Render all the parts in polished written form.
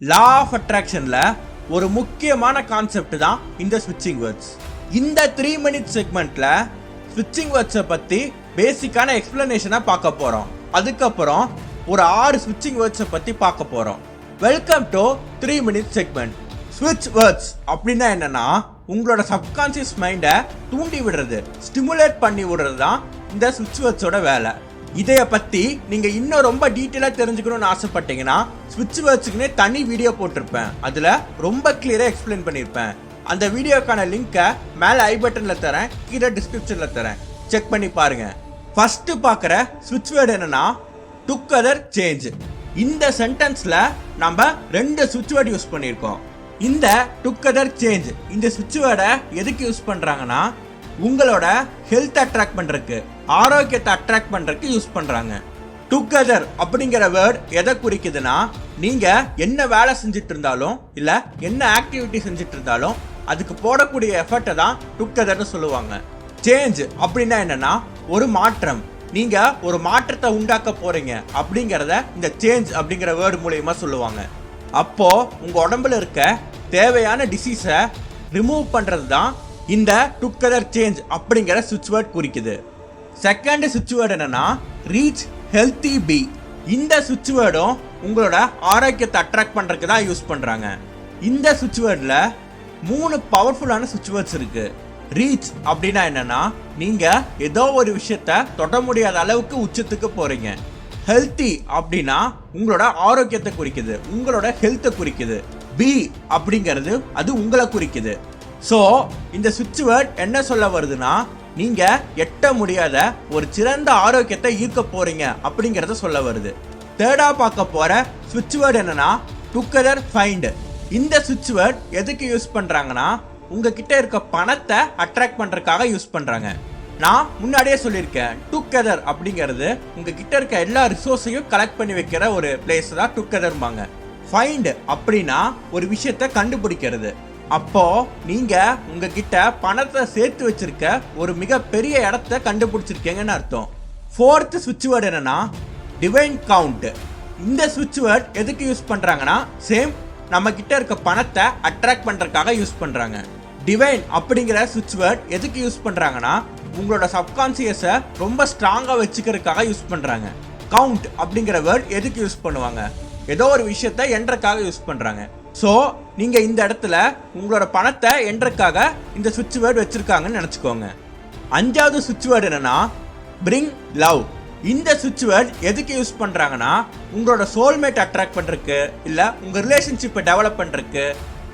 Law of அட்ராக்ஷன்ல ஒரு முக்கியமான concept தான் இந்த ஸ்விட்சிங் வேர்ட்ஸ். இந்த 3 மினிட் செக்மெண்ட்ல ஸ்விட்சிங் வேர்ட்ஸை பத்தி பேசிக்கான எக்ஸ்பிளனேஷனை பார்க்க போறோம். அதுக்கப்புறம் ஒரு 6 ஸ்விட்சிங் வேர்ட்ஸை பத்தி பார்க்க போறோம். Welcome to 3 minute segment. ஸ்விட்ச் வேர்ட்ஸ் அப்படின்னா என்னன்னா, உங்களோட சப்கான்சியஸ் மைண்டை தூண்டி விடுறது, ஸ்டிமுலேட் பண்ணி விடுறது தான் இந்த ஸ்விட்ச் வேர்ட்ஸோட வேலை. இதைய பத்தி நீங்க இன்னும் ரொம்ப டீட்டெயிலா தெரிஞ்சுக்கணும்னு ஆசைப்பட்டீங்கன்னா ஸ்விட்ச் வேர்ட்ஸுக்குன்னே தனி வீடியோ போட்டிருப்பேன். அதுல ரொம்ப கிளியரா எக்ஸ்பிளைன் பண்ணியிருப்பேன். அந்த வீடியோக்கான லிங்கை மேல ஐ பட்டன்ல தரேன், கீழே டிஸ்கிரிப்ஷன்ல தரேன், செக் பண்ணி பாருங்க. ஃபர்ஸ்ட் பார்க்குற ஸ்விட்ச் வேர்டு என்னன்னா டுகெதர் சேஞ்ச். இந்த சென்டென்ஸ்ல நம்ம 2 ஸ்விட்ச் வேர்டு யூஸ் பண்ணியிருக்கோம். இந்த டுகெதர் சேஞ்ச் இந்த ஸ்விட்ச் வேர்டை எதுக்கு யூஸ் பண்றாங்கன்னா, உங்களோட ஹெல்த் அட்ராக்ட் பண்றதுக்கு, ஆரோக்கியத்தை அட்ராக்ட் பண்றதுக்கு யூஸ் பண்றாங்க. டுகெதர் அப்படிங்கிற வேர்ட் எதை குறிக்குதுன்னா, நீங்க என்ன வேலை செஞ்சுட்டு இருந்தாலும் இல்ல என்ன ஆக்டிவிட்டி செஞ்சுட்டு இருந்தாலும் அதுக்கு போடக்கூடிய எஃபர்ட்டை தான் டுகெதர்னு சொல்லுவாங்க. சேஞ்ச் அப்படின்னா என்னன்னா ஒரு மாற்றம். நீங்க ஒரு மாற்றத்தை உண்டாக்க போறீங்க அப்படிங்கிறத இந்த சேஞ்ச் அப்படிங்கிற வேர்டு மூலமா சொல்லுவாங்க. அப்போ உங்க உடம்புல இருக்க தேவையான டிசீஸை ரிமூவ் பண்றது தான் இந்த டுகெதர் சேஞ்ச் அப்படிங்கிற ஸ்விட்ச் வேர்ட் குறிக்குது. செகண்ட் ஸ்விட்ச் வேர்டு என்னன்னா ரீச் ஹெல்த்தி பி. இந்த ஸ்விட்ச் வேர்டும் உங்களோட ஆரோக்கியத்தை அட்ராக்ட் பண்றதுக்கு தான் யூஸ் பண்றாங்க. இந்த ஸ்விட்ச் வேர்ட்ல 3 பவர்ஃபுல்லான ஸ்விட்ச் வேர்ட்ஸ் இருக்கு. ரீச் அப்படின்னா என்னன்னா, நீங்க ஏதோ ஒரு விஷயத்த தொட முடியாத அளவுக்கு உச்சத்துக்கு போறீங்க. ஹெல்த்தி அப்படின்னா உங்களோட ஆரோக்கியத்தை குறிக்குது, உங்களோட ஹெல்த்தை குறிக்குது. பி அப்படிங்கிறது அது உங்களை குறிக்குது. ஸோ இந்த ஸ்விட்ச் வேர்ட் என்ன சொல்ல வருதுன்னா, நீங்க எட்ட முடியாத ஒரு சிறந்த ஆரோக்கியத்தை ஈர்க்க போறீங்க அப்படிங்கறத சொல்ல வருது. தேர்டா பார்க்க போற ஸ்விட்ச் வேர்ட் என்னன்னா டுகெதர் ஃபைண்ட். இந்த ஸ்விட்ச் வேர்ட் எதுக்கு யூஸ் பண்றாங்கன்னா, உங்ககிட்ட இருக்க பணத்தை அட்ராக்ட் பண்றதுக்காக யூஸ் பண்றாங்க. நான் முன்னாடியே சொல்லியிருக்கேன், டுகெதர் அப்படிங்கிறது உங்ககிட்ட இருக்க எல்லா ரிசோர்ஸையும் கலெக்ட் பண்ணி வைக்கிற ஒரு பிளேஸ் தான் டுகெதர்பாங்க. ஃபைண்ட் அப்படின்னா ஒரு விஷயத்தை கண்டுபிடிக்கிறது. அப்போ நீங்க உங்ககிட்ட பணத்தை சேர்த்து வச்சிருக்க ஒரு மிகப்பெரிய இடத்த கண்டுபிடிச்சிருக்கீங்கன்னு அர்த்தம். ஃபோர்த் ஸ்விட்ச் வேர்டு என்னன்னா டிவைன் கவுண்ட். இந்த ஸ்விட்ச் வேர்ட் எதுக்கு யூஸ் பண்றாங்கன்னா, சேம் நம்ம கிட்ட இருக்க பணத்தை அட்ராக்ட் பண்றதுக்காக யூஸ் பண்றாங்க. டிவைன் அப்படிங்கிற ஸ்விட்ச் வேர்ட் எதுக்கு யூஸ் பண்றாங்கன்னா, உங்களோட சப்கான்சியஸை ரொம்ப ஸ்ட்ராங்கா வச்சுக்கிறதுக்காக யூஸ் பண்றாங்க. கவுண்ட் அப்படிங்கிற வேர்ட் எதுக்கு யூஸ் பண்ணுவாங்க, ஏதோ ஒரு விஷயத்தை எண்றதுக்காக யூஸ் பண்றாங்க. ஸோ நீங்க இந்த இடத்துல உங்களோட பணத்தை எண்றதுக்காக இந்த ஸ்விட்ச் வேர்ட் வச்சிருக்காங்கன்னு நினைச்சுக்கோங்க. 5வது ஸ்விட்ச் வேர்டு என்னன்னா பிரிங் லவ். இந்த ஸ்விட்ச் வேர்ட் எதுக்கு யூஸ் பண்றாங்கன்னா, உங்களோட சோல்மேட் அட்ராக்ட் பண்றதுக்கு இல்ல உங்க ரிலேஷன்ஷிப்பை டெவலப் பண்றதுக்கு,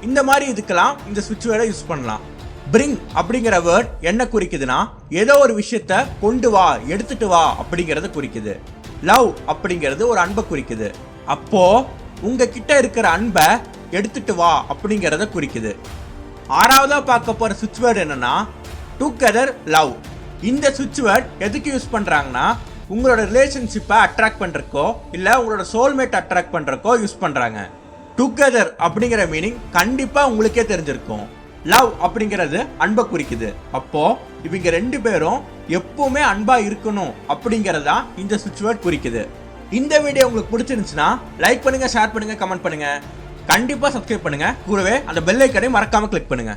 இந்த மாதிரி இதுக்கெல்லாம் இந்த ஸ்விட்ச் வேர்டை யூஸ் பண்ணலாம். பிரிங் அப்படிங்கிற வேர்ட் என்ன குறிக்குதுன்னா, ஏதோ ஒரு விஷயத்த கொண்டு வா, எடுத்துட்டு வா அப்படிங்கறத குறிக்குது. லவ் அப்படிங்கிறது ஒரு அன்பை குறிக்குது. அப்போ உங்ககிட்ட இருக்கிற அன்பை எடுத்துட்டு வா அப்படிங்கறத குறிக்குது. 6வதா பார்க்க போற ஸ்விட்ச் வேர்ட் என்னன்னா டுகெதர் லவ். இந்த ஸ்விட்ச் வேர்ட் எதுக்கு யூஸ் பண்றாங்கன்னா, உங்களோட ரிலேஷன்ஷிப்பை அட்ராக்ட் பண்றதுக்கோ இல்ல உங்களோட சோல்மேட் அட்ராக்ட் பண்றதுக்கோ யூஸ் பண்றாங்க. டுகெதர் அப்படிங்கிற மீனிங் கண்டிப்பா உங்களுக்கே தெரிஞ்சிருக்கும். லவ் அப்படிங்கிறது அன்பை குறிக்குது. அப்போ இவங்க 2 பேரும் எப்பவுமே அன்பா இருக்கணும் அப்படிங்கறதா இந்த ஸ்விட்ச் வேர்ட் குறிக்குது. இந்த வீடியோ உங்களுக்கு பிடிச்சிருந்துச்சுன்னா லைக் பண்ணுங்க, ஷேர் பண்ணுங்க, கமெண்ட் பண்ணுங்க, கண்டிப்பா சப்ஸ்கிரைப் பண்ணுங்க. கூடவே அந்த பெல் ஐக்கனை மறக்காம கிளிக் பண்ணுங்க.